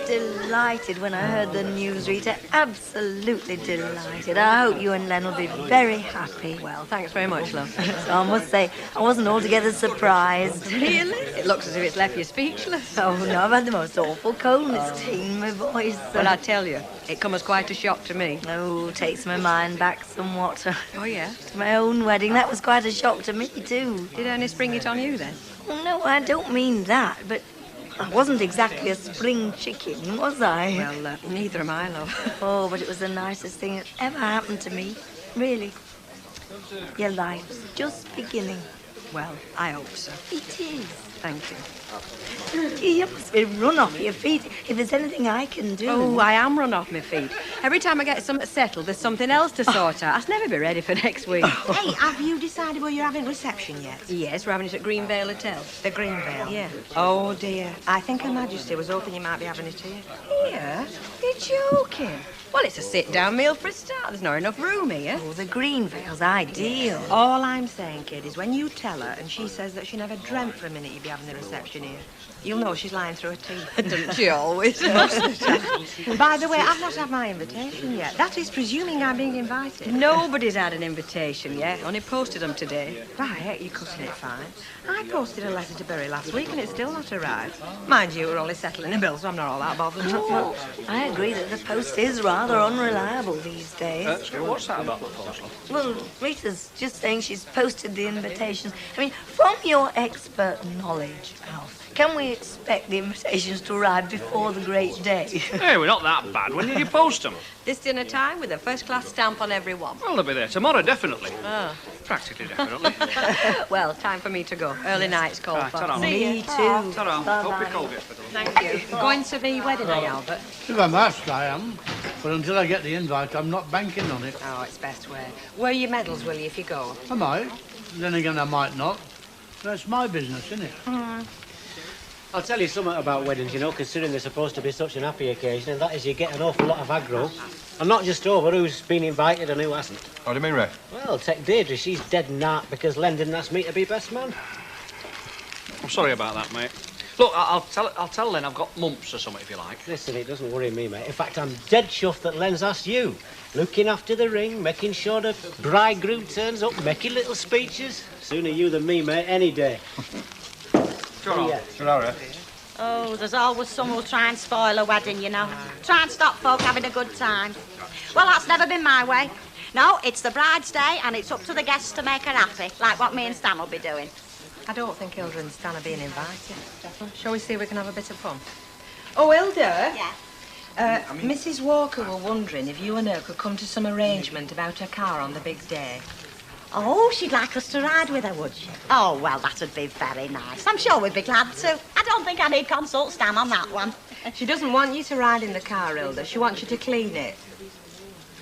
delighted when I heard the news, Rita. Absolutely delighted. I hope you and Len will be very happy. Well, thanks very much, love. So I must say, I wasn't altogether surprised. Really? It looks as if it's left you speechless. Oh, no, I've had the most awful cold. It's taken my voice. Well, I tell you, it come as quite a shock to me. Oh, takes my mind back somewhat. Oh, yeah? To my own wedding. That was quite a shock to me, too. Did Ernest spring it on you, then? Oh, no, I don't mean that, but I wasn't exactly a spring chicken, was I? Well, neither am I, love. Oh, but it was the nicest thing that ever happened to me. Really. Your life's just beginning. Well, I hope so. It is. Thank you. You must be run off your feet if there's anything I can do. Oh, I am run off my feet. Every time I get something settled, there's something else to sort out. I'll never be ready for next week. Hey, have you decided where you're having reception yet? Yes, we're having it at Greenvale Hotel. The Greenvale? Yeah. Oh, dear. I think Her Majesty was hoping you might be having it here. Here? You're joking. Well, it's a sit-down meal for a start. There's not enough room here. Oh, the Greenvale's ideal. All I'm saying, kid, is when you tell her and she says that she never dreamt for a minute you'd be having the reception here, you'll know she's lying through her teeth. Doesn't she always? By the way, I've not had my invitation yet. That is presuming I'm being invited. Nobody's had an invitation yet. Only posted them today. Right, you're cutting it fine. I posted a letter to Bury last week and it's still not arrived. Mind you, we're only settling the bill, so I'm not all that bothered. Oh, I agree that the post is rather unreliable these days. What's that about the post, love? Well, Rita's just saying she's posted the invitations. I mean, from your expert knowledge, Alf, can we expect the invitations to arrive before the great day? Hey, we're not that bad. When did you post them? This dinner time with a first-class stamp on every one. Well, they'll be there tomorrow, definitely. Oh. Practically, definitely. Well, time for me to go. Early night's called for. ta-ra. Me too. Ta-ra. Bye-bye. Hope your cold gets better. Thank you. Going to the wedding, eh, Albert? If I'm asked, I am. But until I get the invite, I'm not banking on it. Oh, it's best way. Wear your medals, will you, if you go? I might. Then again, I might not. That's my business, isn't it? I'll tell you something about weddings, you know, considering they're supposed to be such an happy occasion, and that is you get an awful lot of aggro. And not just over who's been invited and who hasn't. What do you mean, Ray? Well, take Deirdre, she's dead nart because Len didn't ask me to be best man. I'm sorry about that, mate. Look, I'll tell Len I've got mumps or something, if you like. Listen, it doesn't worry me, mate. In fact, I'm dead chuffed that Len's asked you. Looking after the ring, making sure the bridegroom turns up, making little speeches. Sooner you than me, mate, any day. Sure, Yeah. Sure, Ray. Oh, there's always someone who'll try and spoil a wedding, you know. Try and stop folk having a good time. Well, that's never been my way. No, it's the bride's day and it's up to the guests to make her happy, like what me and Stan will be doing. I don't think Hilda and Stan are being invited. Shall we see if we can have a bit of fun? Oh, Hilda? Yeah. Mrs. Walker were wondering if you and her could come to some arrangement about her car on the big day. Oh, she'd like us to ride with her, would she? Oh, well, that'd be very nice. I'm sure we'd be glad to. I don't think I need consult Stan on that one. She doesn't want you to ride in the car, Hilda. She wants you to clean it.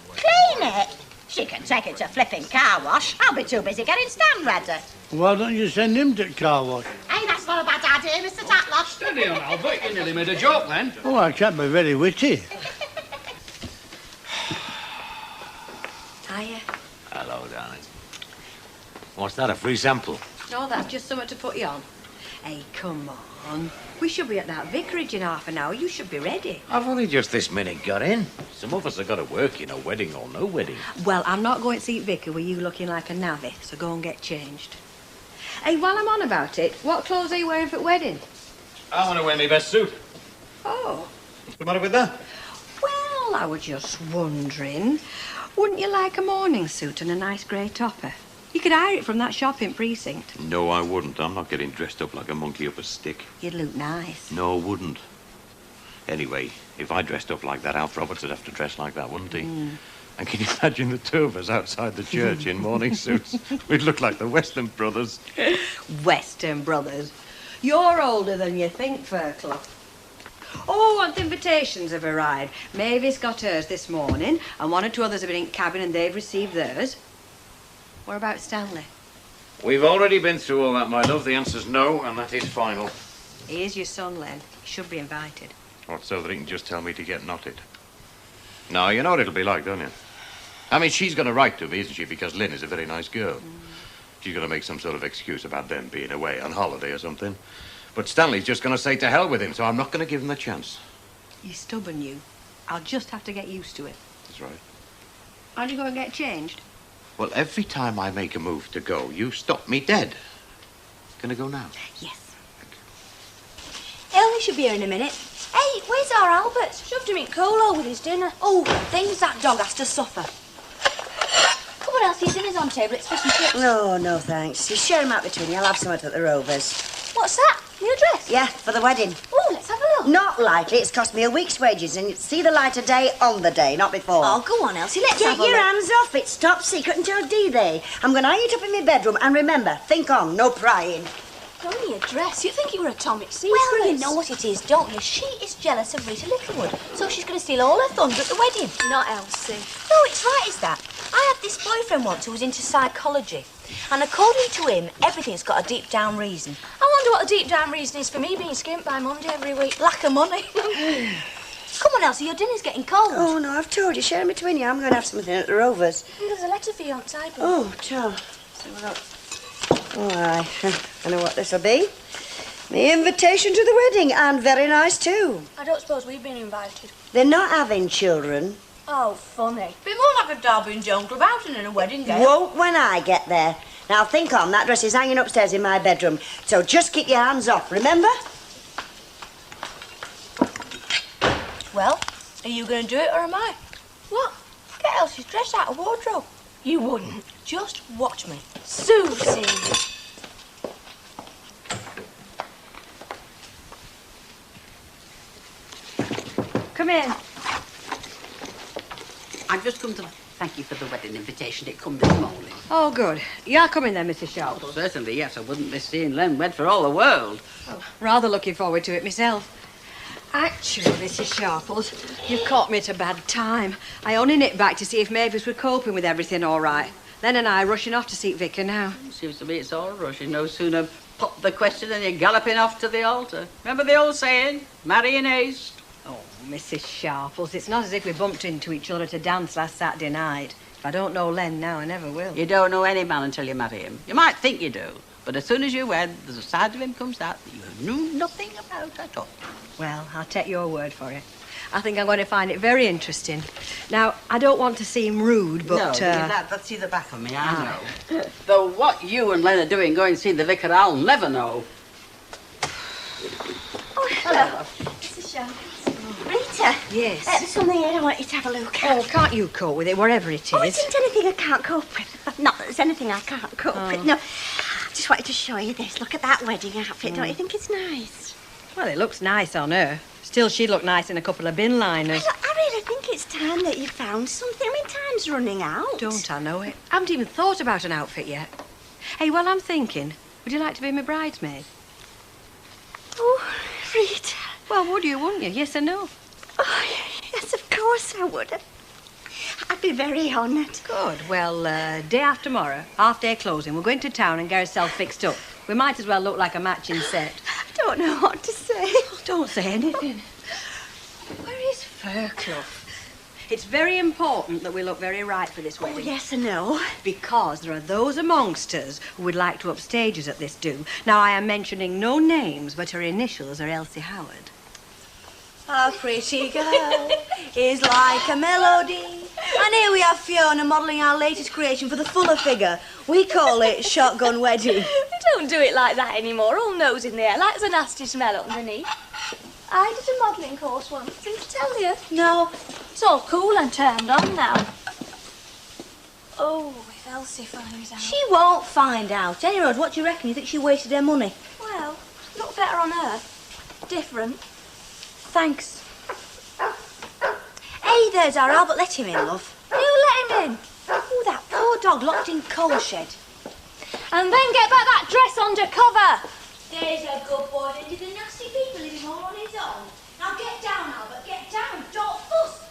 Clean it? She can take it to flipping car wash. I'll be too busy getting Stan ready. Why don't you send him to car wash? Hey, that's not a bad idea, Mr. Tatlock. Steady on, Albert. You nearly made a joke then. Oh, I can't be very witty. Hiya. Hello, darling. What's that, a free sample? No, that's just something to put you on. Hey, come on. We should be at that vicarage in half an hour. You should be ready. I've only just this minute got in. Some of us have got to work, you know, wedding or no wedding. Well, I'm not going to see Vicar with you looking like a navvy, so go and get changed. Hey, while I'm on about it, what clothes are you wearing for the wedding? I want to wear my best suit. Oh. What's the matter with that? Well, I was just wondering, wouldn't you like a morning suit and a nice grey topper? You could hire it from that shopping precinct. No, I wouldn't. I'm not getting dressed up like a monkey up a stick. You'd look nice. No, wouldn't. Anyway, if I dressed up like that, Alf Roberts would have to dress like that, wouldn't he? And can you imagine the two of us outside the church in morning suits? We'd look like the Western Brothers. Western Brothers. You're older than you think, Ferkler. Oh, and the invitations have arrived. Mavis got hers this morning, and one or two others have been in cabin and they've received theirs. What about Stanley? We've already been through all that, my love. The answer's no, and that is final. He is your son, Len. He should be invited. What, so that he can just tell me to get knotted? No, you know what it'll be like, don't you? I mean, she's going to write to me, isn't she? Because Lynn is a very nice girl. She's going to make some sort of excuse about them being away on holiday or something. But Stanley's just going to say to hell with him, so I'm not going to give him the chance. You're stubborn, you. I'll just have to get used to it. That's right. How'd you go and get changed? Well, every time I make a move to go, you stop me dead. Gonna go now? Yes. Ellie should be here in a minute. Hey, where's our Albert? Shoved him in colo with his dinner. Oh, things that dog has to suffer. Come on, Elsie, your dinner's on table. It's fish and chips. No, no, thanks. You share 'em out between you. I'll have some at the Rovers. What's that? New dress? Yeah, for the wedding. Oh, let's have a look. Not likely. It's cost me a week's wages, and you'd see the light of day on the day, not before. Oh, go on, Elsie, let's Get have a your look. hands off. It's top secret until D-Day. I'm going to hang it up in my bedroom, and remember, think on, no prying. Only a dress. You think you were atomic secrets. Well, you know what it is, don't you? She is jealous of Rita Littlewood, so she's going to steal all her thunder at the wedding. Not Elsie. No, it's right, is that? I had this boyfriend once who was into psychology, and according to him, everything's got a deep-down reason. I wonder what the deep-down reason is for me being skimped by Monday every week. Lack of money. Come on, Elsie, your dinner's getting cold. Oh, no, I've told you. Share 'em between you. I'm going to have something at the Rovers. There's a letter for you on the sideboard. Oh, Tom. So we've got... All right. I know what this'll be. The invitation to the wedding, and very nice, too. I don't suppose we've been invited. They're not having children. Oh, funny. Bit more like a Derby and Joan Club outing than a wedding day. Won't when I get there. Now, think on, that dress is hanging upstairs in my bedroom, so just keep your hands off, remember? Well, are you going to do it or am I? What? Get Elsie's dress out of wardrobe. You wouldn't. Just watch me. Susie! Come in. I've just come to thank you for the wedding invitation. It come this morning. Oh, good. You are coming then, Mrs. Sharp? Well, certainly, yes. I wouldn't miss seeing Len wed for all the world. Oh, rather looking forward to it myself. Actually, Mrs. Sharples, you've caught me at a bad time. I only nipped back to see if Mavis were coping with everything all right. Len and I are rushing off to see Vicar now. Seems to me it's all rush. You no sooner pop the question than you're galloping off to the altar. Remember the old saying, marry in haste? Oh, Mrs. Sharples, it's not as if we bumped into each other at a dance last Saturday night. If I don't know Len now, I never will. You don't know any man until you marry him. You might think you do, but as soon as you wed, there's a side of him comes out that you knew nothing about at all. Well, I'll take your word for it. I think I'm going to find it very interesting. Now, I don't want to seem rude, but... No, that's the back of me, I know. Though what you and Len are doing going to see the vicar, I'll never know. Oh, hello. Mrs. Sharples. Rita. Yes? There's something here I want you to have a look at. Oh, can't you cope with it, whatever it is? Oh, it isn't anything I can't cope with. Not that there's anything I can't cope with, no. I just wanted to show you this. Look at that wedding outfit. Don't you think it's nice? Well, it looks nice on her. Still, she'd look nice in a couple of bin liners. I really think it's time that you found something. I mean, time's running out. Don't I know it? I haven't even thought about an outfit yet. Hey, well, I'm thinking, would you like to be my bridesmaid? Oh, Rita. Well, would you, wouldn't you? Yes or no? Oh, yes, of course I would. I'd be very honoured. Good. Well, day after tomorrow, half-day closing, we're going to town and get ourselves fixed up. We might as well look like a matching set. I don't know what to say. Oh, don't say anything. Where is Fairclough? It's very important that we look very right for this wedding. Oh, yes I know. Because there are those amongst us who would like to upstage us at this do. Now, I am mentioning no names, but her initials are Elsie Howard. Our pretty girl is like a melody. And here we have Fiona modelling our latest creation for the fuller figure. We call it Shotgun Wedding. We don't do it like that anymore. All nose in the air, like there's a nasty smell underneath. I did a modelling course once, didn't I tell you? No, It's all cool and turned on now. Oh, if Elsie finds out. she won't find out. Anyway, what do you reckon? You think she wasted her money? Well, look better on her. Different. Thanks. Hey, there's our Albert. Let him in, love. You let him in. Oh, that poor dog locked in coal shed. And then get back that dress under cover. There's a good boy. Into the nasty people living all on his own. Now get down, Albert. Get down. Don't fuss.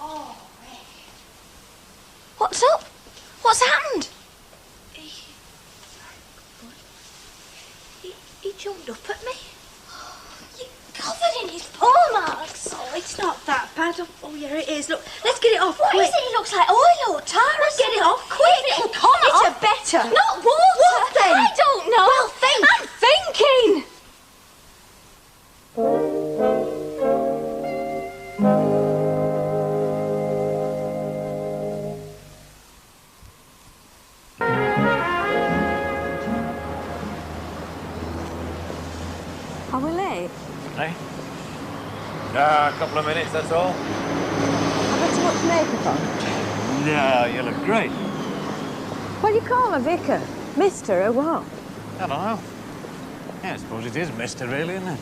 Oh, Rick. What's up? What's happened? He jumped up at me. Covered in his paw marks. Oh, it's not that bad. Oh, yeah, it is. Look, let's get it off What quick. is it? It looks like oil or tar. Let's get it off quick. It'll come It's off. a better. Not water. What then? I don't know. Well, think. I'm thinking. Are we late? Hey? A couple of minutes, that's all. I've got too much makeup on. No, you look great. What do you call a vicar? Mister or what? I don't know. Yeah, I suppose it is Mister, really, isn't it?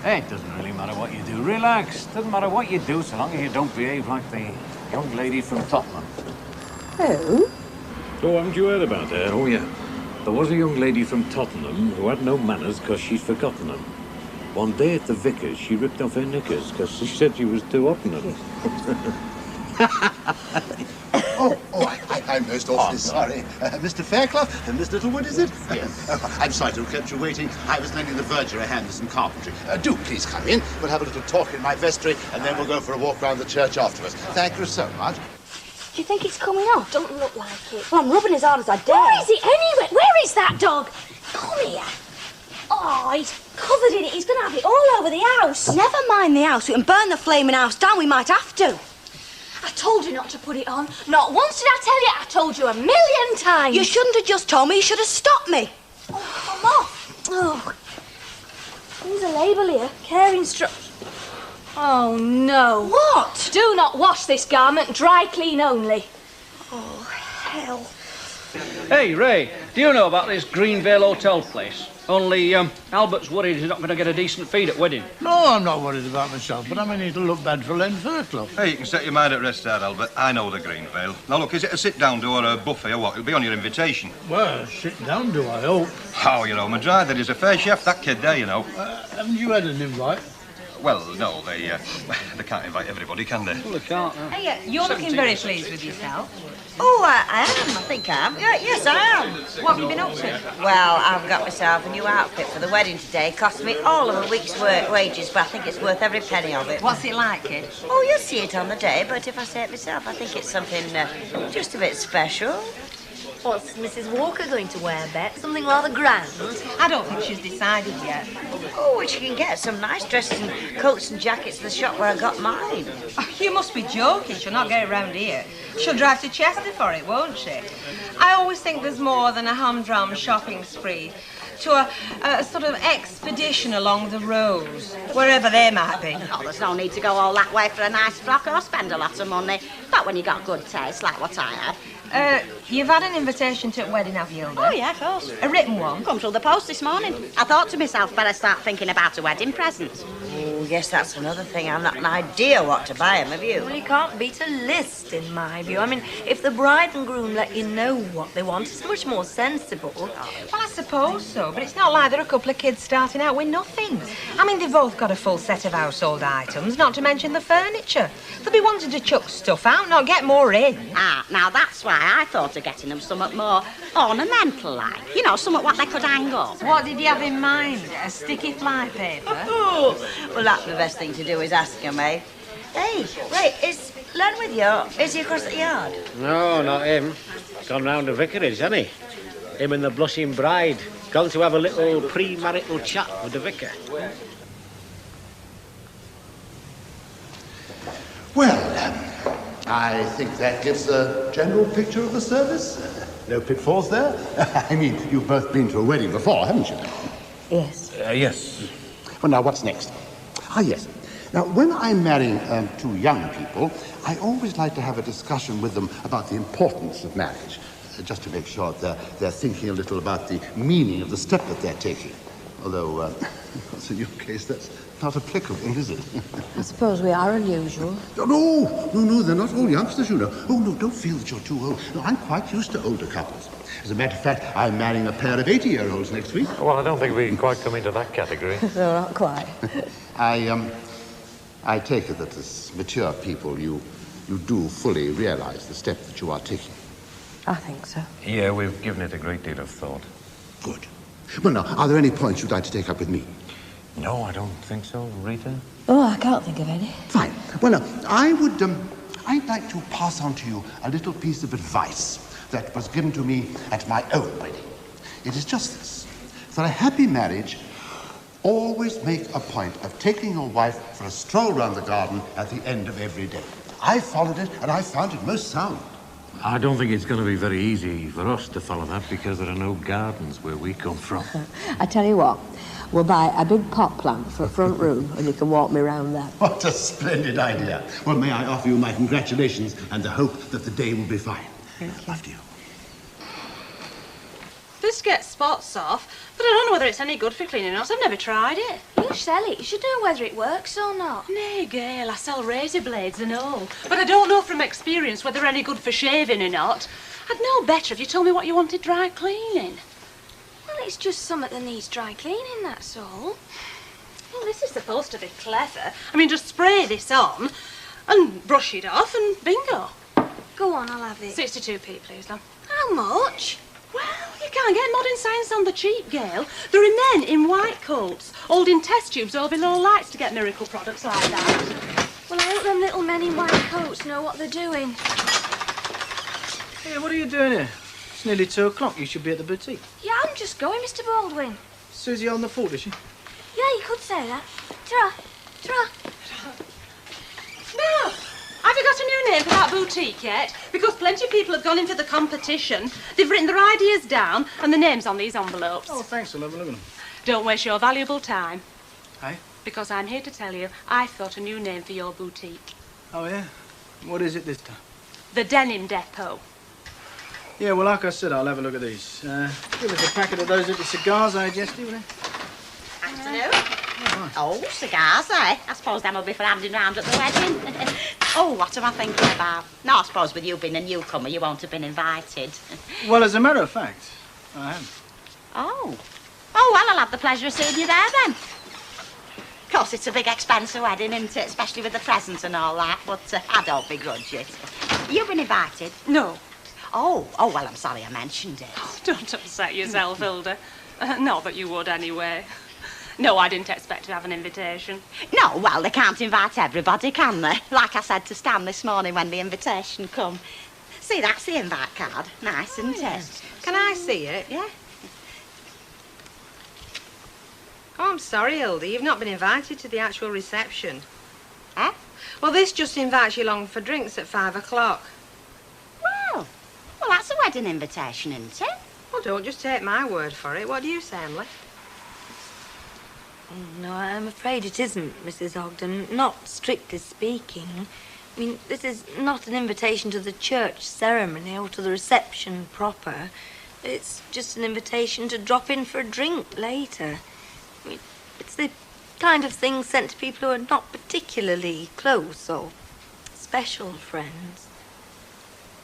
Hey, it doesn't really matter what you do. Relax. Doesn't matter what you do, so long as you don't behave like the young lady from Tottenham. Who? Oh, haven't you heard about her? Oh, yeah. There was a young lady from Tottenham who had no manners because she'd forgotten them. One day at the vicar's, she ripped off her knickers because she said she was too hot in them. I'm most awfully sorry. Mr. Fairclough, Miss Littlewood, is it? Yes. I'm sorry to have kept you waiting. I was lending the verger a hand with some carpentry. Do please come in. We'll have a little talk in my vestry, and then we'll go for a walk round the church afterwards. Thank you so much. Do you think it's coming off? Don't look like it. Well, I'm rubbing as hard as I dare. Where is it anyway? Where is that dog? Come here. Oh, he's covered in it. He's going to have it all over the house. Never mind the house. We can burn the flaming house down. We might have to. I told you not to put it on. Not once did I tell you. I told you a million times. You shouldn't have just told me. You should have stopped me. Oh, I'm off. Oh. There's a label here. Care instructions. Oh, no. What? Do not wash this garment. Dry clean only. Oh, hell. Hey, Ray, do you know about this Greenvale hotel place? Only Albert's worried he's not going to get a decent feed at wedding. No, I'm not worried about myself, but I mean, it'll look bad for Len Fairclough. Hey, you can set your mind at rest there, Albert. I know the Greenvale. Now, look, is it a sit-down do or a buffet or what? It'll be on your invitation. Well, sit down, do I hope? Oh, you know, my driver is a fair chef, that kid there, you know. Haven't you had an invite? Well, no, they can't invite everybody, can they? Well, they can't, no. Hey, you're looking very pleased with yourself. Oh, I am. I think I am. Yeah, yes, I am. What have you been up to? Well, I've got myself a new outfit for the wedding today. Cost me all of a week's wages, but I think it's worth every penny of it. What's it like, kid? Oh, you'll see it on the day, but if I say it myself, I think it's something just a bit special. What's Mrs. Walker going to wear, Bet? Something rather grand? I don't think she's decided yet. Oh, well, she can get some nice dresses and coats and jackets at the shop where I got mine. Oh, you must be joking. She'll not get it round here. She'll drive to Chester for it, won't she? I always think there's more than a humdrum shopping spree to a sort of expedition along the roads, wherever they might be. Oh, there's no need to go all that way for a nice frock or spend a lot of money. Not when you got good taste, like what I have. You've had an invitation to a wedding, have you, Hilda? Oh, yeah, of course. A written one? Come through the post this morning. I thought to myself, better start thinking about a wedding present. Oh, yes, that's another thing. I've not an idea what to buy him, have you? Well, you can't beat a list, in my view. I mean, if the bride and groom let you know what they want, it's much more sensible. Well, I suppose so, but it's not like they're a couple of kids starting out with nothing. I mean, they've both got a full set of household items, not to mention the furniture. They'll be wanting to chuck stuff out, not get more in. Ah, now that's why I thought of getting them something more ornamental like. You know, something what they could hang up. What did you have in mind? A sticky fly paper? Oh, well, that's the best thing to do is ask him, eh? Hey, wait, is Len with you? Is he across the yard? No, not him. Gone round the vicarage, hasn't he? Him and the blushing bride. Gone to have a little pre-marital chat with the vicar. Well, I think that gives a general picture of the service. No pitfalls there. I mean, you've both been to a wedding before, haven't you? Yes. Yes. Well, now, what's next? Ah, yes. Now, when I'm marrying two young people, I always like to have a discussion with them about the importance of marriage, just to make sure that they're thinking a little about the meaning of the step that they're taking. Although, in your case, that's not applicable, is it? I suppose we are unusual. No, they're not all youngsters, you know. Oh, no, don't feel that you're too old. No, I'm quite used to older couples. As a matter of fact, I'm marrying a pair of 80-year-olds next week. Well, I don't think we can quite come into that category. No, not quite. I take it that as mature people, you do fully realize the step that you are taking. I think so. Yeah, we've given it a great deal of thought. Good. Well, now, are there any points you'd like to take up with me? No, I don't think so, Rita. Oh, I can't think of any. Fine. Well, now, I'd like to pass on to you a little piece of advice that was given to me at my own wedding. It is just this. For a happy marriage, always make a point of taking your wife for a stroll around the garden at the end of every day. I followed it, and I found it most sound. I don't think it's going to be very easy for us to follow that because there are no gardens where we come from. I tell you what, We'll buy a big pot plant for a front room and you can walk me round that. What a splendid idea. Well, may I offer you my congratulations and the hope that the day will be fine. Thank you. After you. This gets spots off, but I don't know whether it's any good for cleaning us. I've never tried it. You sell it. You should know whether it works or not. Nay, Gail, I sell razor blades and all. But I don't know from experience whether they're any good for shaving or not. I'd know better if you told me what you wanted dry cleaning. Well, it's just something that needs dry cleaning, that's all. Well, this is supposed to be clever. I mean, just spray this on and brush it off and bingo. Go on, I'll have it. 62p, please, love. How much? Well, you can't get modern science on the cheap, Gail. There are men in white coats holding test tubes over low lights to get miracle products like that. Well, I hope them little men in white coats know what they're doing. Hey, what are you doing here? It's nearly 2 o'clock. You should be at the boutique. Yeah, I'm just going, Mr. Baldwin. Susie on the fault, is she? Yeah, you could say that. Ta-ra. Ta-ra. No! Have you got a new name for that boutique yet? Because plenty of people have gone in for the competition. They've written their ideas down and the names on these envelopes. Oh, thanks. I'll have a look at them. Don't waste your valuable time. Hey? Because I'm here to tell you I've thought a new name for your boutique. Oh, yeah? What is it this time? The Denim Depot. Yeah, well, like I said, I'll have a look at these. Give us a packet of those little cigars I had yesterday, will you? Afternoon. Oh, cigars, eh? I suppose them will be for handing round at the wedding. Oh, what am I thinking about? No, I suppose with you being a newcomer, you won't have been invited. Well, as a matter of fact, I am. Oh. Oh, well, I'll have the pleasure of seeing you there, then. Of course, it's a big expensive wedding, isn't it? Especially with the presents and all that, but I don't begrudge it. You've been invited? No. Oh, well, I'm sorry I mentioned it. Oh, don't upset yourself, Hilda. Not that you would, anyway. No, I didn't expect to have an invitation. No, well, they can't invite everybody, can they? Like I said to Stan this morning when the invitation come. See, that's the invite card. Nice, isn't it? Can I see it? Yeah. Oh, I'm sorry, Hilda. You've not been invited to the actual reception. Eh? Well, this just invites you along for drinks at 5 o'clock. Well, that's a wedding invitation, isn't it? Well, don't just take my word for it. What do you say, Emily? No, I'm afraid it isn't, Mrs. Ogden. Not strictly speaking. I mean, this is not an invitation to the church ceremony or to the reception proper. It's just an invitation to drop in for a drink later. I mean, it's the kind of thing sent to people who are not particularly close or special friends.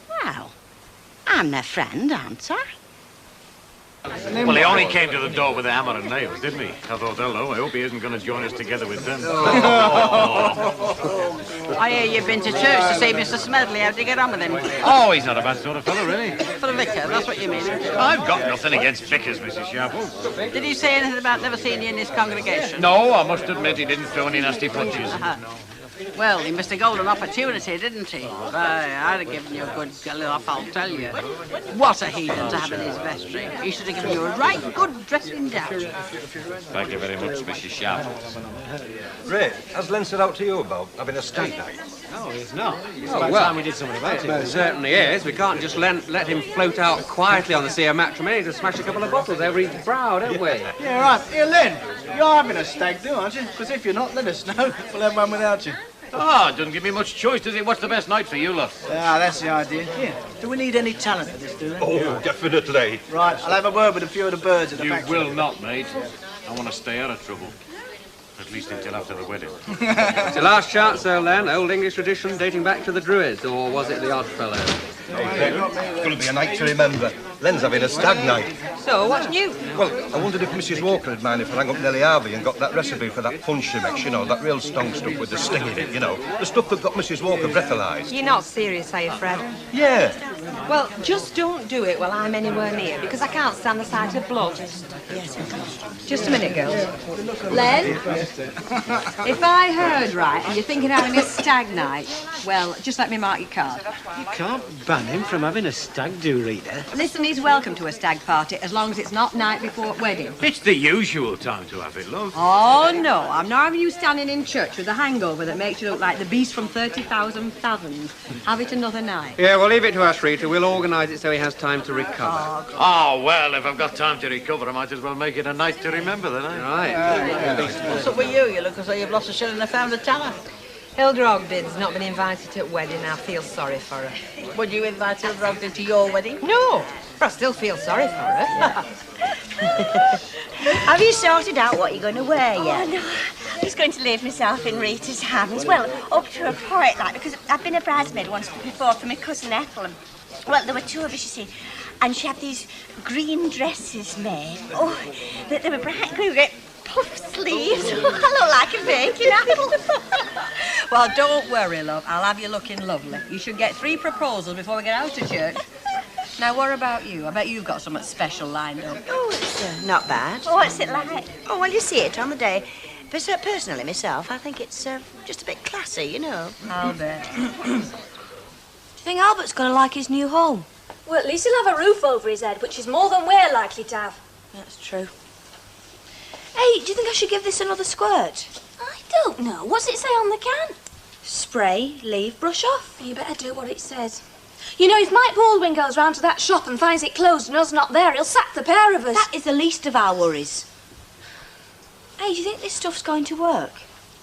Well, I'm their friend, aren't I? Well, he only came to the door with a hammer and nails, didn't he? I thought, hello, I hope he isn't going to join us together with them. I hear you've been to church to see Mr. Smedley. How'd you get on with him? Oh, he's not a bad sort of fellow, really. For a vicar, that's what you mean. I've got nothing against vicars, Mrs. Sharple. Did he say anything about never seeing you in his congregation? No, I must admit he didn't throw any nasty punches. Well, he missed a golden opportunity, didn't he? I'd have given you a good laugh, I'll tell you. What a heathen to have in his vestry. He should have given you a right good dressing down. Thank you very much, Mrs. Sharple. Ray, has Len said out to you about having a stag night? No, he's not. It's Oh, about well, time we did something about It it. certainly is. We can't just let him float out quietly on the sea of matrimony to smash a couple of bottles over his brow, don't we? Yeah, right. Here, Len, you're having a stag do, aren't you? Because if you're not, let us know. We'll have one without you. Oh, it doesn't give me much choice, does it? What's the best night for you lot? Ah, that's the idea. Here, do we need any talent for this, do we? Oh, definitely. Right, I'll have a word with a few of the birds at the You factory. will not, mate. I want to stay out of trouble. At least until after the wedding. It's your last chance, though, Len. Old English tradition dating back to the Druids, or was it the Oddfellows? Hey, Len, it's going to be a night to remember. Len's having a stag night. So, what's new? Well, I wondered if Mrs. Walker would mind if I rang up Nellie Harvey and got that recipe for that punch she makes, you know, that real strong stuff with the sting in it, you know. The stuff that got Mrs. Walker breathalyzed. You're not serious, are you, Fred? Yeah. Well, just don't do it while I'm anywhere near, because I can't stand the sight of blood. Just a minute, girls. Len, if I heard right and you're thinking of having a stag night, well, just let me mark your card. You can't ban him from having a stag do, Rita. Listen, he's welcome to a stag party as long long as it's not night before wedding. It's the usual time to have it, love. Oh, no, I'm not having you standing in church with a hangover that makes you look like the beast from 30,000 fathoms. Have it another night. Yeah, we'll leave it to us, Rita. We'll organise it so he has time to recover. Oh, well, if I've got time to recover, I might as well make it a night to remember then, eh? Right. What's up with you? You look as though you've lost a shilling and found a tenner. Hilda Ogden's not been invited to a wedding. I feel sorry for her. Would you invite Hilda Ogden to your wedding? No, but I still feel sorry for her. Have you sorted out what you're going to wear yet? Oh, no. I'm just going to leave myself in Rita's hands. Well, up to a point, like, because I've been a bridesmaid once before for my cousin Ethel. And, well, there were two of us, you see, and she had these green dresses made. Oh, they were bright green, great puff sleeves. I look like a baking apple. Well, don't worry, love. I'll have you looking lovely. You should get 3 proposals before we get out of church. Now, what about you? I bet you've got something special lined up. Oh, it's not bad. Oh, what's it like? Oh, well, you see it on the day. But personally, myself, I think it's just a bit classy, you know. I'll bet. Do you think Albert's going to like his new home? Well, at least he'll have a roof over his head, which is more than we're likely to have. That's true. Hey, do you think I should give this another squirt? I don't know. What's it say on the can? Spray, leave, brush off. You better do what it says. You know, if Mike Baldwin goes round to that shop and finds it closed and us not there, he'll sack the pair of us. That is the least of our worries. Hey, do you think this stuff's going to work?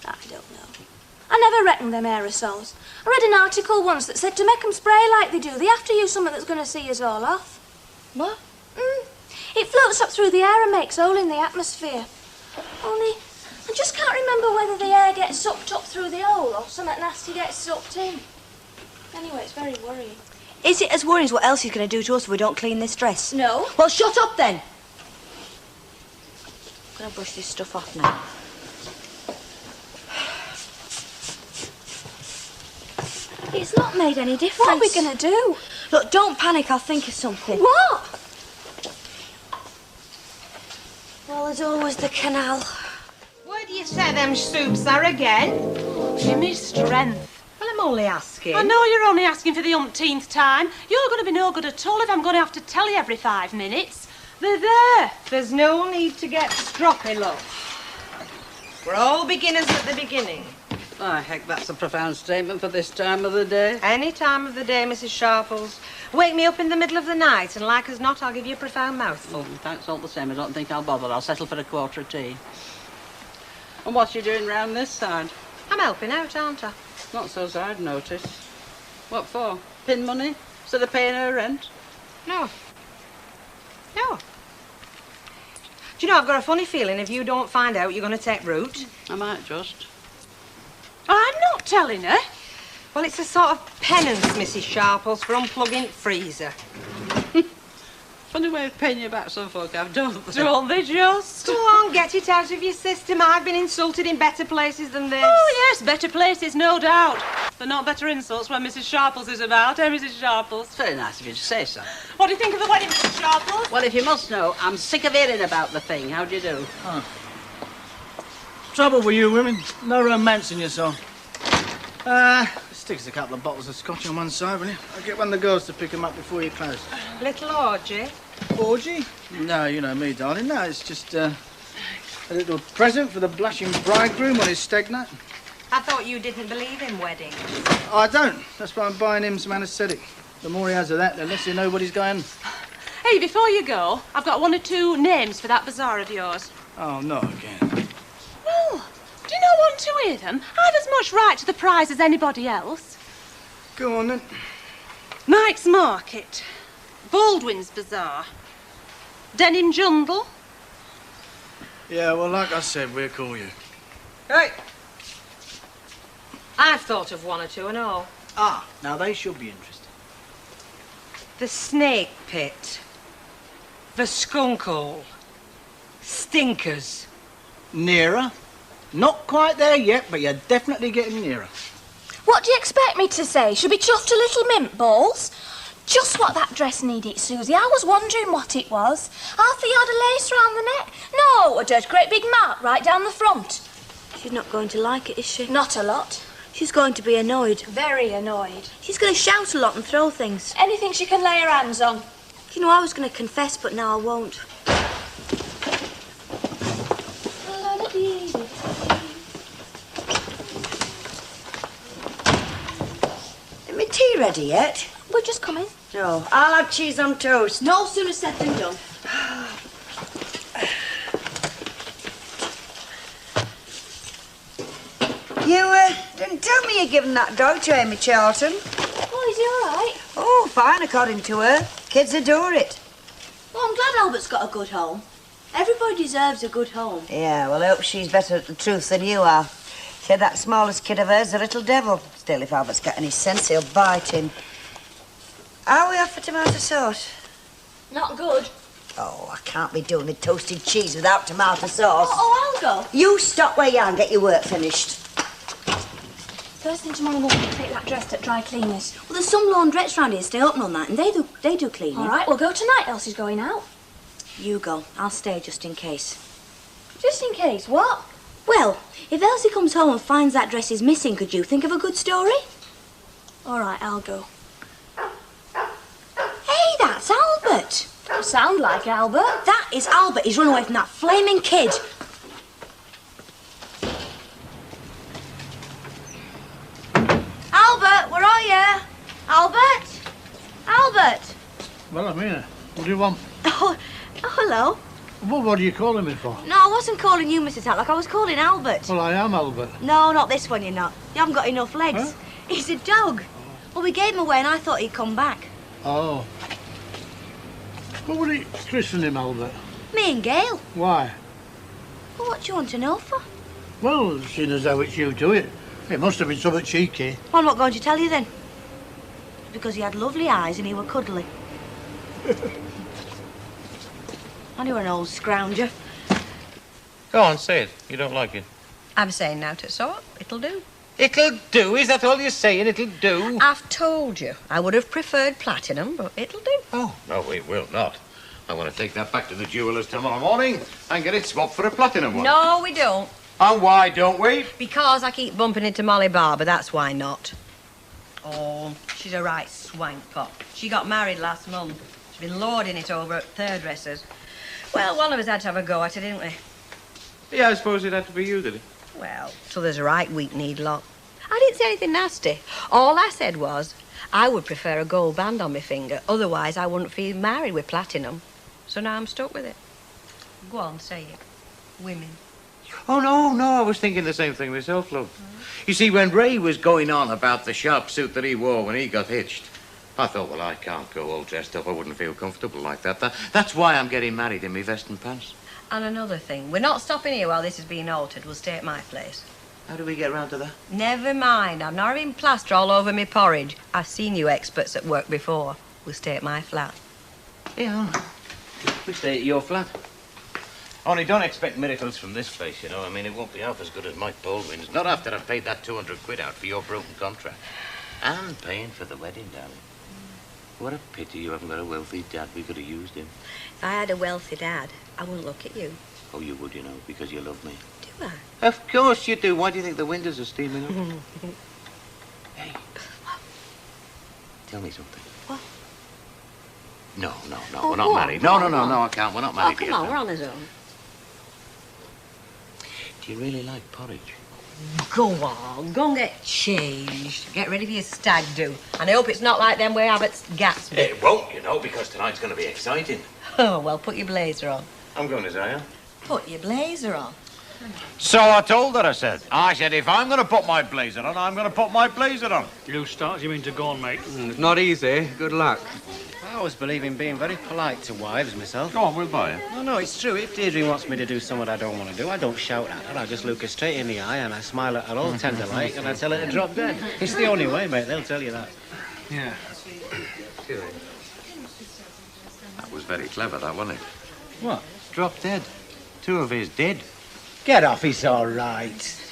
I don't know. I never reckoned them aerosols. I read an article once that said to make them spray like they do, they have to use something that's going to see us all off. What? It floats up through the air and makes hole in the atmosphere. Only, I just can't remember whether the air gets sucked up through the hole or something nasty gets sucked in. Anyway, it's very worrying. Is it as worrying as what else he's going to do to us if we don't clean this dress? No. Well, shut up then. I'm going to brush this stuff off now. It's not made any difference. What are we going to do? Look, don't panic. I'll think of something. What? Well, there's always the canal. Where do you say them soups are again? Give me strength. Well, I'm only asking. I know you're only asking for the umpteenth time. You're going to be no good at all if I'm going to have to tell you every 5 minutes. They're there. There's no need to get stroppy, love. We're all beginners at the beginning. Oh, heck, that's a profound statement for this time of the day. Any time of the day, Mrs. Sharples. Wake me up in the middle of the night, and like as not, I'll give you a profound mouthful. Thanks all the same. I don't think I'll bother. I'll settle for a quarter of tea. And what you doing round this side? I'm helping out, aren't I? Not so as I'd noticed. What for? Pin money? Instead of paying her rent? No. No. Do you know, I've got a funny feeling if you don't find out, you're going to take root. I might just. I'm not telling her. Well, it's a sort of penance, Mrs. Sharples, for unplugging the freezer. Funny way of paying you back some folk have, don't they? Don't they just? Go on, get it out of your system. I've been insulted in better places than this. Oh, yes, better places, no doubt. But not better insults when Mrs. Sharples is about, eh, Mrs. Sharples? It's very nice of you to say so. What do you think of the wedding, Mrs. Sharples? Well, if you must know, I'm sick of hearing about the thing. How do you do? Oh. Trouble with you women. No romance in your song. Stick us a couple of bottles of scotch on one side, will you? I'll get one of the girls to pick them up before you close. Little orgy. Orgy? No, you know me, darling. No, it's just a little present for the blushing bridegroom on his stag night. I thought you didn't believe in weddings. I don't. That's why I'm buying him some anaesthetic. The more he has of that, the less he'll know what he's going. Hey, before you go, I've got 1 or 2 names for that bazaar of yours. Oh, not again. Well, do you not want to hear them? I've as much right to the prize as anybody else. Go on, then. Mike's Market, Baldwin's Bazaar, Denim Jundle. Yeah, well, like I said, we'll call you. Right. I've thought of 1 or 2 and all. Ah, now they should be interesting. The Snake Pit. The Skunk Hole. Stinkers. Nearer. Not quite there yet, but you're definitely getting nearer. What do you expect me to say? Should be chuffed to little mint balls? Just what that dress needed, Susie. I was wondering what it was. Half a yard of lace round the neck? No, a dirt great big mark right down the front. She's not going to like it, is she? Not a lot. She's going to be annoyed. Very annoyed. She's going to shout a lot and throw things. Anything she can lay her hands on. You know, I was going to confess, but now I won't. Is my tea ready yet? We're just coming. No, I'll have cheese on toast. No sooner said than done. You didn't tell me you'd given that dog to Amy Charlton. Oh, is he all right? Oh, fine, according to her. Kids adore it. Well, I'm glad Albert's got a good home. Everybody deserves a good home. Yeah, well, I hope she's better at the truth than you are. Said that smallest kid of hers, a little devil. Still, if Albert's got any sense, he'll bite him. Are we off for tomato sauce? Not good. Oh, I can't be doing with toasted cheese without tomato sauce. Oh, I'll go. You stop where you are and get your work finished. First thing tomorrow morning, take that dress at dry cleaners. Well, there's some laundrettes round here stay open on that, and they do cleaning. All right, we'll go tonight. Elsie's going out. You go. I'll stay just in case. Just in case, what? Well, if Elsie comes home and finds that dress is missing, could you think of a good story? All right, I'll go. Hey, that's Albert. Don't sound like Albert. That is Albert. He's run away from that flaming kid. Albert, where are you? Albert? Albert? Well, I'm here. What do you want? Oh, hello. Well, what are you calling me for? No, I wasn't calling you, Mr. Tatlock. I was calling Albert. Well, I am Albert. No, not this one, you're not. You haven't got enough legs. Huh? He's a dog. Well, we gave him away and I thought he'd come back. Oh. What would he christen him, Albert? Me and Gail. Why? Well, what do you want to know for? Well, seeing as how it's you do it, it must have been something cheeky. Well, I'm not going to tell you then. Because he had lovely eyes and he were cuddly. And he were an old scrounger. Go on, say it. You don't like it. I'm saying now to so it'll do. It'll do? Is that all you're saying? It'll do? I've told you. I would have preferred platinum, but it'll do. Oh, no, it will not. I want to take that back to the jeweller's tomorrow morning and get it swapped for a platinum one. No, we don't. And why don't we? Because I keep bumping into Molly Barber, that's why not. Oh, she's a right swank pot. She got married last month. She's been lording it over at hairdressers. Well, one of us had to have a go at it, didn't we? Yeah, I suppose it had to be you, did it? Well, so there's a right weak-kneed lot. I didn't say anything nasty. All I said was I would prefer a gold band on my finger. Otherwise, I wouldn't feel married with platinum. So now I'm stuck with it. Go on, say it. Women. Oh, no, I was thinking the same thing myself, love. You see, when Ray was going on about the sharp suit that he wore when he got hitched, I thought, well, I can't go all dressed up. I wouldn't feel comfortable like that. That's why I'm getting married in me vest and pants. And another thing, we're not stopping here while this is being altered. We'll stay at my place. How do we get round to that? Never mind. I'm not having plaster all over me porridge. I've seen you experts at work before. We'll stay at my flat. Yeah, we stay at your flat. Only don't expect miracles from this place, you know. I mean, it won't be half as good as Mike Baldwin's. Not after I've paid that 200 quid out for your broken contract. And paying for the wedding, darling. What a pity you haven't got a wealthy dad. We could have used him. If I had a wealthy dad, I wouldn't look at you. Oh, you would, you know, because you love me. Do I? Of course you do. Why do you think the windows are steaming up? Hey. Tell me something. What? No, Oh, we're not what? married. No, I can't. We're not married Oh, come yet. on, we're on his own. Do you really like porridge? Go on, go and get changed. Get ready for your stag do. And I hope it's not like them way Abbott's Gatsby. It won't, you know, because tonight's going to be exciting. Oh, well, put your blazer on. I'm going to Zion. Put your blazer on. So I told her, I said, if I'm going to put my blazer on, I'm going to put my blazer on. You start, you mean to go on, mate? It's not easy. Good luck. I always believe in being very polite to wives myself. Go on, we'll buy it. No, it's true. If Deirdre wants me to do something I don't want to do, I don't shout at her. I just look her straight in the eye and I smile at her all tender-like and I tell her to drop dead. It's the only way, mate. They'll tell you that. Yeah. That was very clever, that, wasn't it? What? Drop dead. Two of his dead. Get off, it's all right.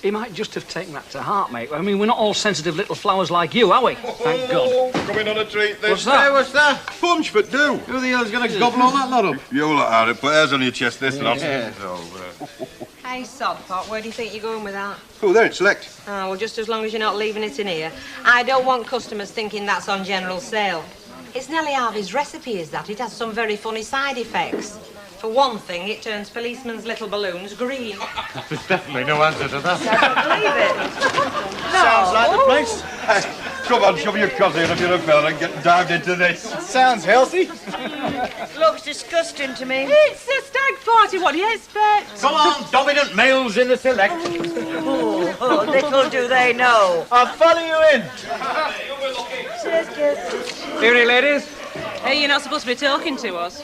He might just have taken that to heart, mate. I mean, we're not all sensitive little flowers like you, are we? Thank God. Coming on a treat, this. What's that? Hey, what's that? Punch, but do. Who the hell's going to gobble all that lot up? You lot are. Put hairs on your chest, this lot. Yeah. Hey, Sodpot, where do you think you're going with that? Oh, there, it's select. Oh, well, just as long as you're not leaving it in here. I don't want customers thinking that's on general sale. It's Nellie Harvey's recipe, is that? It has some very funny side effects. For one thing, it turns policemen's little balloons green. There's definitely no answer to that. I don't believe it. No. Sounds like the place. Come on, shove your cousin in if you're a fella and get dived into this. Sounds healthy. Looks disgusting to me. It's a stag party, what do you expect? Come on, dominant males in the select. Oh, little do they know. I'll follow you in. Evening, ladies. Hey, you're not supposed to be talking to us.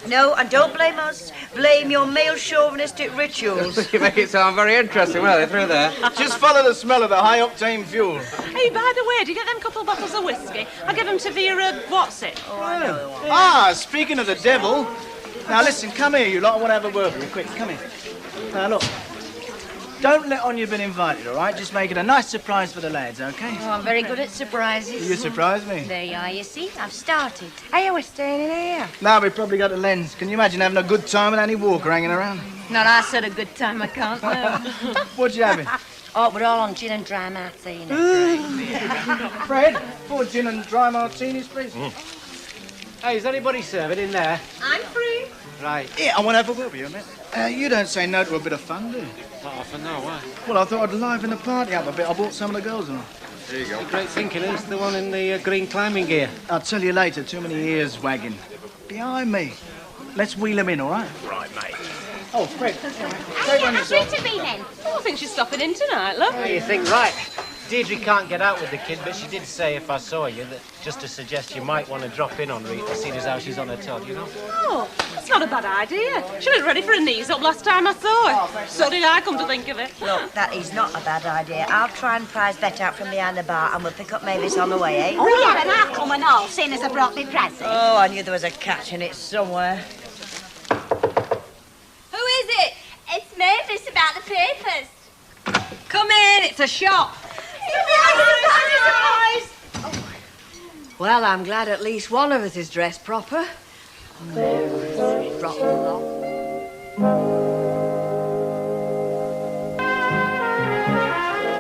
No, and don't blame us. Blame your male chauvinistic rituals. You make it sound very interesting. Well, they're through there. Just follow the smell of the high-octane fuel. Hey, by the way, do you get them couple bottles of whiskey? I give them to Vera, what's it? Oh, I know the one. Ah, speaking of the devil. Now, listen, come here, you lot. I want to have a word with you. Quick, come here. Now, look. Don't let on you've been invited, all right? Just make it a nice surprise for the lads, OK? Oh, I'm very good at surprises. You surprised me. There you are, you see. I've started. Hey, we're staying in here. Now we've probably got a lens. Can you imagine having a good time with any Walker hanging around? Not I said a good time, I can't. No. What you having? Oh, we're all on gin and dry martini. Fred, 4 gin and dry martinis, please. Hey, is anybody serving in there? I'm free. Right. Yeah, I want to have a word with you a minute. You don't say no to a bit of fun, do you? Not often, no, why? Well, I thought I'd liven the party up a bit. I brought some of the girls along. There you go. Great thinking. Who's the one in the green climbing gear? I'll tell you later. Too many ears wagging. Behind me. Let's wheel them in, all right? Right, mate. Oh, Fred. Hey, how's Rita been then? Oh, I think she's stopping in tonight, look. Oh, you think right. Deirdre can't get out with the kid, but she did say if I saw you that just to suggest you might want to drop in on Rita, seeing as how she's on her todd, you know? Oh, that's not a bad idea. She looked ready for a knees up last time I saw her. So did I, come to think of it. Look, that is not a bad idea. I'll try and prize Bet out from behind the bar and we'll pick up Mavis on the way, eh? Oh, yeah, and I'll come and all, seeing as I brought me present. Oh, I knew there was a catch in it somewhere. Who is it? It's Mavis about the papers. Come in, it's a shop. Surprise! Well, I'm glad at least one of us is dressed proper. Rotten lot.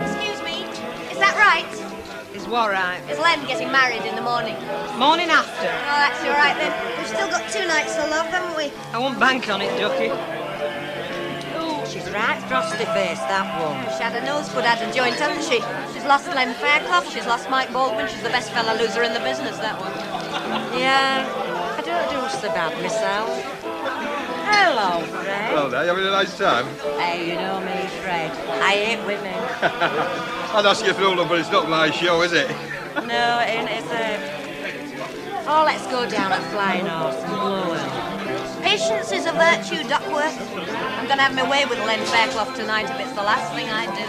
Excuse me, is that right? Is what right? Is Len getting married in the morning? Morning after. Oh, that's all right then. We've still got 2 nights to love, haven't we? I won't bank on it, Ducky. She's right frosty face, that one. She had a nosebud had a joint, hasn't she? She's lost Len Fairclough, she's lost Mike Baldwin, she's the best fella loser in the business, that one. Yeah, I don't do so bad myself. Hello, Fred. Well, now, you having a nice time? Hey, you know me, Fred. I hate women. I'd ask you for all of them, but it's not my show, is it? No, it ain't, is it? Oh, let's go down at Flying Horse and blow him. Patience is a virtue, Duckworth. I'm going to have my way with Len Fairclough tonight if it's the last thing I do.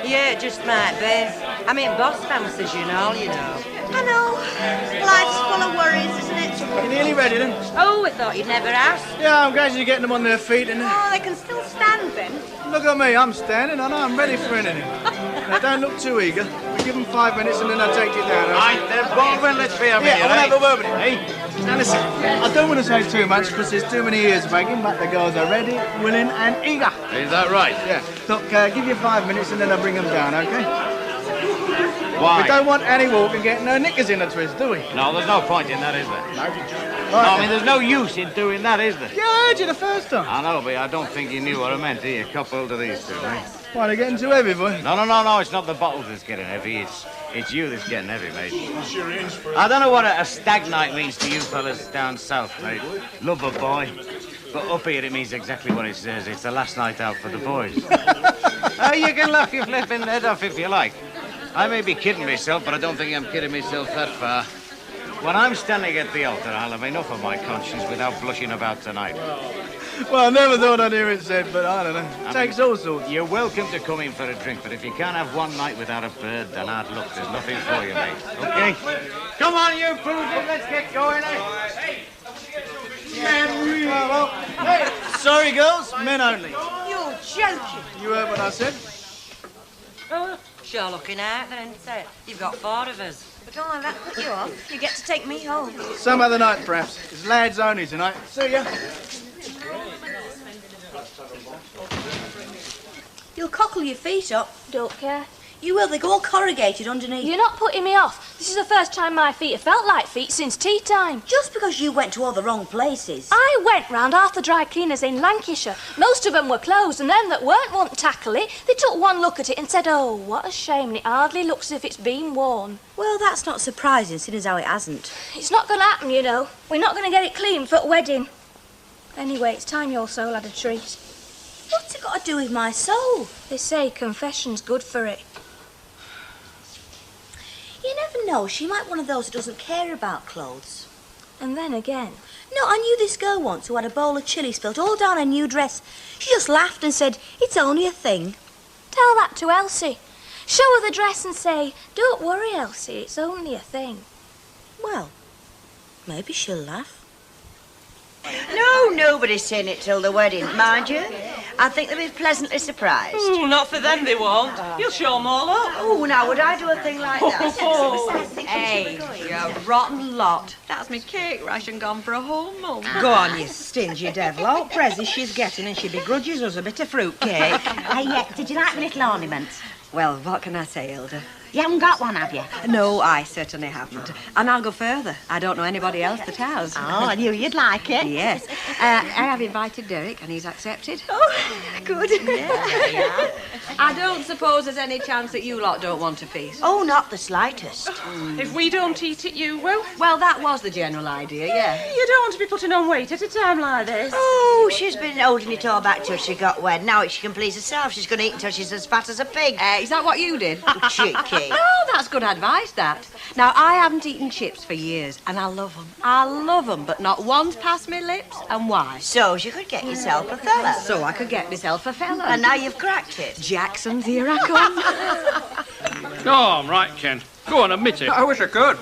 Yeah, it just might be. I mean, boss fancies you know. I know. Life's full of worries, isn't it? You nearly ready, then? Oh, we thought you'd never ask. Yeah, I'm glad you're getting them on their feet. And Oh, they can still stand then. look at me, I'm standing. I know I'm ready for anything. Now, don't look too eager. We give them 5 minutes and then I'll take you down. Right, then, Baldwin, let's be a minute, Yeah, I want to eh? have a word with you, eh? Now, listen, I don't want to say too much because there's too many ears wagging, but the girls are ready, willing and eager. Is that right? Yeah. Look, give you 5 minutes and then I'll bring them down, OK? Why? We don't want any Walker getting no knickers in a twist, do we? No, there's no point in that, is there? No. No, I mean, there's no use in doing that, is there? Yeah, I heard you the first time. I know, but I don't think you knew what I meant, do you? Cup hold of these two, eh? Why, they're getting too heavy, boy? No, it's not the bottles that's getting heavy. It's you that's getting heavy, mate. I don't know what a stag night means to you fellas down south, mate. Love a boy. But up here it means exactly what it says. It's the last night out for the boys. Oh, you can laugh your flipping head off if you like. I may be kidding myself, but I don't think I'm kidding myself that far. When I'm standing at the altar, I'll have enough of my conscience without blushing about tonight. Well, I never thought I'd hear it said, but I don't know. It takes all sorts. You're welcome to come in for a drink, but if you can't have one night without a bird, then hard luck. There's nothing for you, mate. Okay? Come on, you fools, let's get going, eh? Well, hey, sorry, girls, men only. You're joking. You heard what I said? Sure looking out, then, isn't it? You've got 4 of us. But don't let that put you off. You get to take me home. Some other night, perhaps. It's lads only tonight. See ya. You'll cockle your feet up. Don't care. You will. They go all corrugated underneath. You're not putting me off. This is the first time my feet have felt like feet since tea time. Just because you went to all the wrong places. I went round half the dry cleaners in Lancashire. Most of them were closed, and them that weren't wouldn't tackle it. They took one look at it and said, oh, what a shame, and it hardly looks as if it's been worn. Well, that's not surprising, seeing as how it hasn't. It's not going to happen, you know. We're not going to get it clean for the wedding. Anyway, it's time your soul had a treat. What's it got to do with my soul? They say confession's good for it. You never know, she might be one of those who doesn't care about clothes. And then again... No, I knew this girl once who had a bowl of chilli spilt all down her new dress. She just laughed and said, it's only a thing. Tell that to Elsie. Show her the dress and say, don't worry, Elsie, it's only a thing. Well, maybe she'll laugh. No, nobody's seen it till the wedding, mind you. I think they'll be pleasantly surprised. Not for them, they won't. You'll show them all up. Oh, now, would I do a thing like that? Hey, you rotten lot. That's me cake ration gone for a whole month. Go on, you stingy devil. All prezzies she's getting and she begrudges us a bit of fruitcake. Hey, yeah, did you like my little ornaments? Well, what can I say, Hilda? You haven't got one, have you? No, I certainly haven't. And I'll go further. I don't know anybody else that has. Oh, I knew you'd like it. Yes. I have invited Derek, and he's accepted. Oh, good. Yeah. I don't suppose there's any chance that you lot don't want a feast. Oh, not the slightest. If we don't eat it, you will. Well, that was the general idea, yeah. You don't want to be putting on weight at a time like this. Oh, she's been holding it all back till she got wed. Now she can please herself. She's going to eat until she's as fat as a pig. Is that what you did? Cheeky. Oh, that's good advice, that. Now, I haven't eaten chips for years, and I love them. I love them, but not one's past my lips. And why? So you could get yourself a fella. So I could get myself a fella. And now you've cracked it. Jackson's, here I come. Oh, I'm right, Ken. Go on, admit it. I wish I could.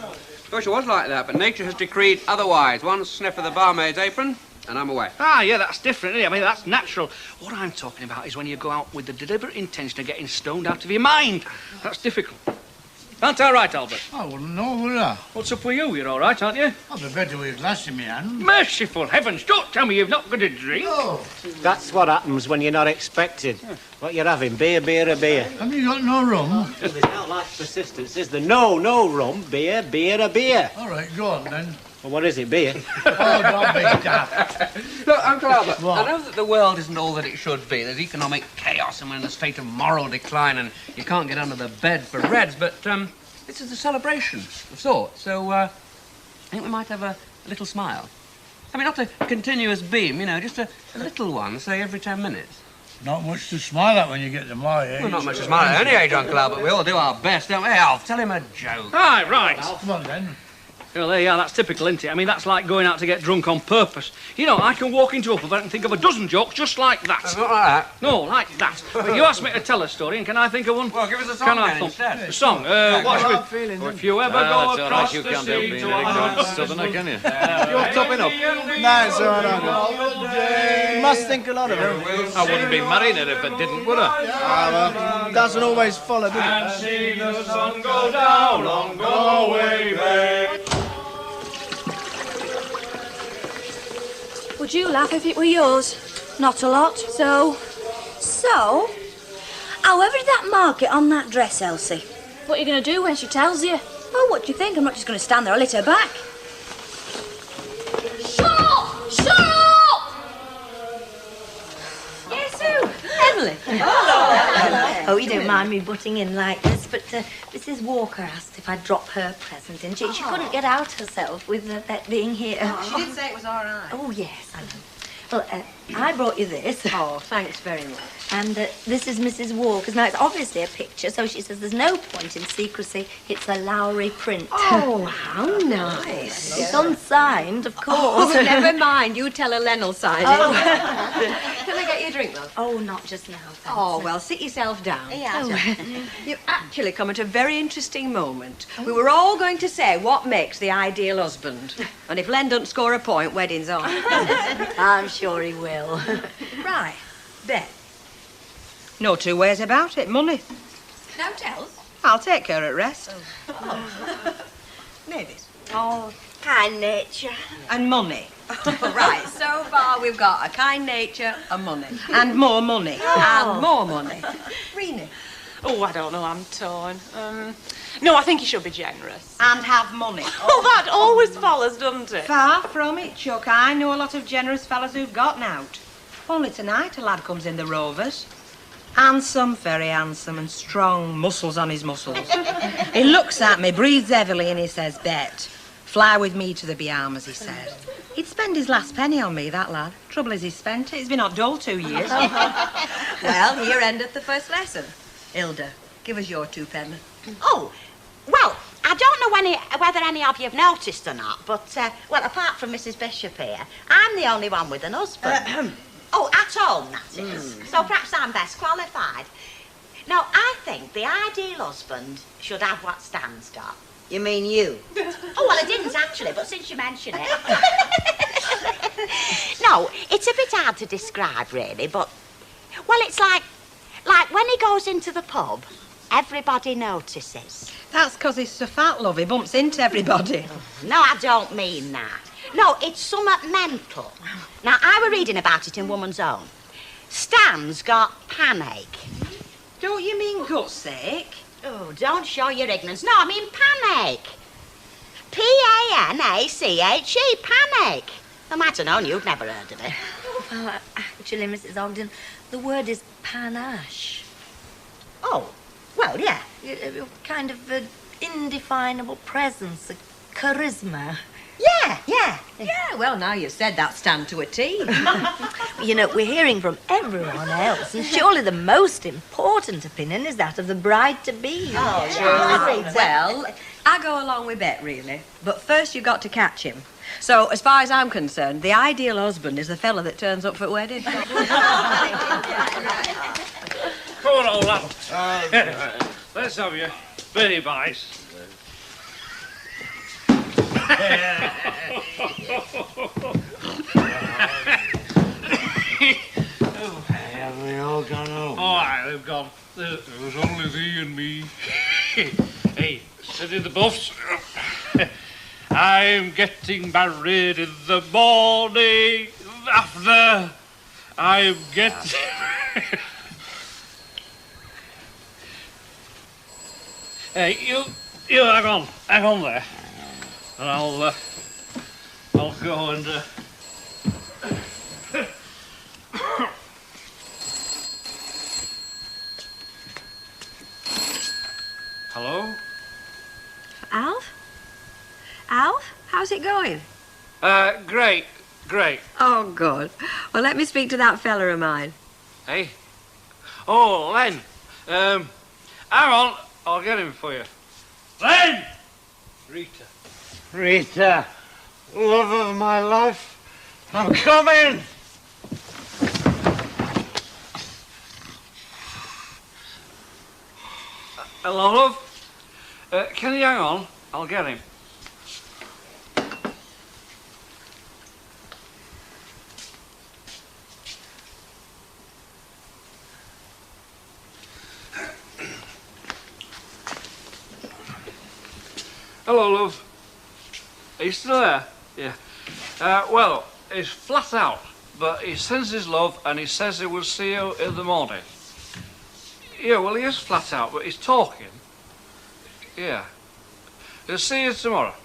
I wish it was like that, but nature has decreed otherwise. One sniff of the barmaid's apron, and I'm away. Ah, yeah, that's different, isn't it? I mean, that's natural. What I'm talking about is when you go out with the deliberate intention of getting stoned out of your mind. That's difficult. Aren't I right, Albert? I wouldn't know, would I? What's up with you? You're all right, aren't you? I'll be better with a glass in my hand. Merciful heavens, don't tell me you've not got a drink. No. That's what happens when you're not expected. What you're having, beer, beer, a beer. Have you got no rum? There's not like persistence, is there? No rum, beer, beer, a beer. All right, go on then. Well, what is it, beer? Oh, don't be daft. Look, Uncle Albert, What? I know that the world isn't all that it should be. There's economic chaos and we're in a state of moral decline and you can't get under the bed for reds, but, this is a celebration of sorts, so I think we might have a little smile. I mean, not a continuous beam, you know, just a little one, say, every 10 minutes. Not much to smile at when you get to my age. Well, not much to smile at any age, Uncle Albert. We all do our best, don't we? Hey, Alf, tell him a joke. Aye, right. Come on then. Well, there you are, that's typical, isn't it? I mean, that's like going out to get drunk on purpose. You know, I can walk into a pub and think of a dozen jokes just like that. Not like that. No, like that. But you asked me to tell a story, and can I think of one? Well, give us a song Can I then instead. A song? What should we... feeling If you ever go that's all across right. You the can't help sea being to an ignorant another... southerner, can you? You're topping up. No, it's all right. You must think a lot of it. I wouldn't be marrying her if I didn't, would I? Well, doesn't always follow, does it? And see the sun go down on Galway Bay. Would you laugh if it were yours? Not a lot. So, however did that market on that dress, Elsie? what are you going to do when she tells you? Oh, what do you think? I'm not just going to stand there. I'll hit her back. Shut up! Shut up! Yes, who? Emily. Oh, you don't mind me butting in like this, but Mrs. Walker asked if I'd drop her present in. She couldn't get out herself with that being here. She did say it was all right. Oh, yes, I know. Well, I brought you this. Oh, thanks very much. And this is Mrs. Walker's. Now, it's obviously a picture, so she says there's no point in secrecy. It's a Lowry print. Oh, how nice. It's unsigned, of course. Oh, never mind. You tell her Len will sign it. Oh. Can I get you a drink, love? Oh, not just now, thanks. Oh, well, sit yourself down. Yeah. You've actually come at a very interesting moment. We were all going to say what makes the ideal husband. And if Len doesn't score a point, wedding's on. I'm sure he will. Right. Bet. No two ways about it. Money. No tells. I'll take her at rest. Mavis. Oh, kind nature. And money. Right, so far we've got a kind nature and money. And more money. And more money. Rena, Oh, I don't know, I'm torn. No, I think he should be generous. And have money. Oh, that always follows, doesn't it? Far from it, Chuck. I know a lot of generous fellas who've got nowt. Only tonight a lad comes in the Rovers. Handsome, very handsome, and strong, muscles on his muscles. He looks at me, breathes heavily, and he says, Bet, fly with me to the Bahamas, he said. He'd spend his last penny on me, that lad. Trouble is, he's spent it. He's been on dole 2 years. Well, here endeth the first lesson. Hilda, give us your 2 pence. Oh, well, I don't know whether any of you have noticed or not, but, well, apart from Mrs. Bishop here, I'm the only one with an husband. Oh, at home, that is. So perhaps I'm best qualified. Now, I think the ideal husband should have what Stan's got. You mean you? Oh, well, I didn't actually, but since you mention it. No, it's a bit hard to describe, really, but, well, it's like when he goes into the pub, everybody notices. That's 'cause he's so fat, love. He bumps into everybody. No, I don't mean that. No, it's somewhat mental. Now, I were reading about it in Woman's Own. Stan's got panache. Don't you mean gutsache? Oh, don't show your ignorance. No, I mean panache. P-A-N-A-C-H-E, panache. I might have known you'd never heard of it. Well, actually, Mrs. Ogden, the word is panache. Oh, well, yeah. A kind of indefinable presence, a charisma. Yeah. Yeah, well, now you've said that, stand to a T. You know, we're hearing from everyone else, and surely the most important opinion is that of the bride-to-be. Oh, yeah. Well, I go along with Bet, really. But first you've got to catch him. So, as far as I'm concerned, the ideal husband is the fella that turns up for a wedding. Come on, old lad. Let's have your Benny Bice. Have they all gone home? All right, they've gone. There was only thee and me. Hey, steady the buffs. I'm getting married in the morning after. I'm getting... Hey, you hang on there. And I'll go and... Hello? Alf? Alf, how's it going? Great. Oh, good. Well, let me speak to that fella of mine. Hey? Oh, Len. Hang on, I'll get him for you. Len! Rita, love of my life, I'm coming! Hello, love. Can you hang on? I'll get him. Hello, love. Are you still there? Yeah. Well, he's flat out, but he sends his love and he says he will see you in the morning. Yeah, well, he is flat out, but he's talking. Yeah. He'll see you tomorrow.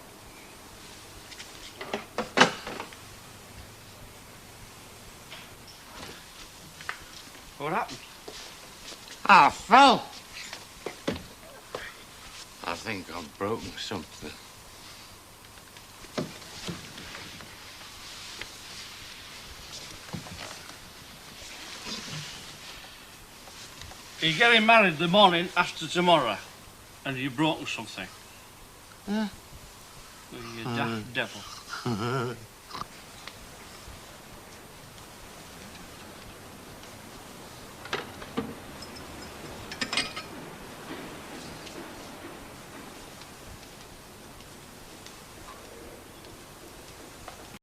What happened? I fell. I think I've broken something. You're getting married the morning after tomorrow, and you've broken something. Yeah. You daft devil.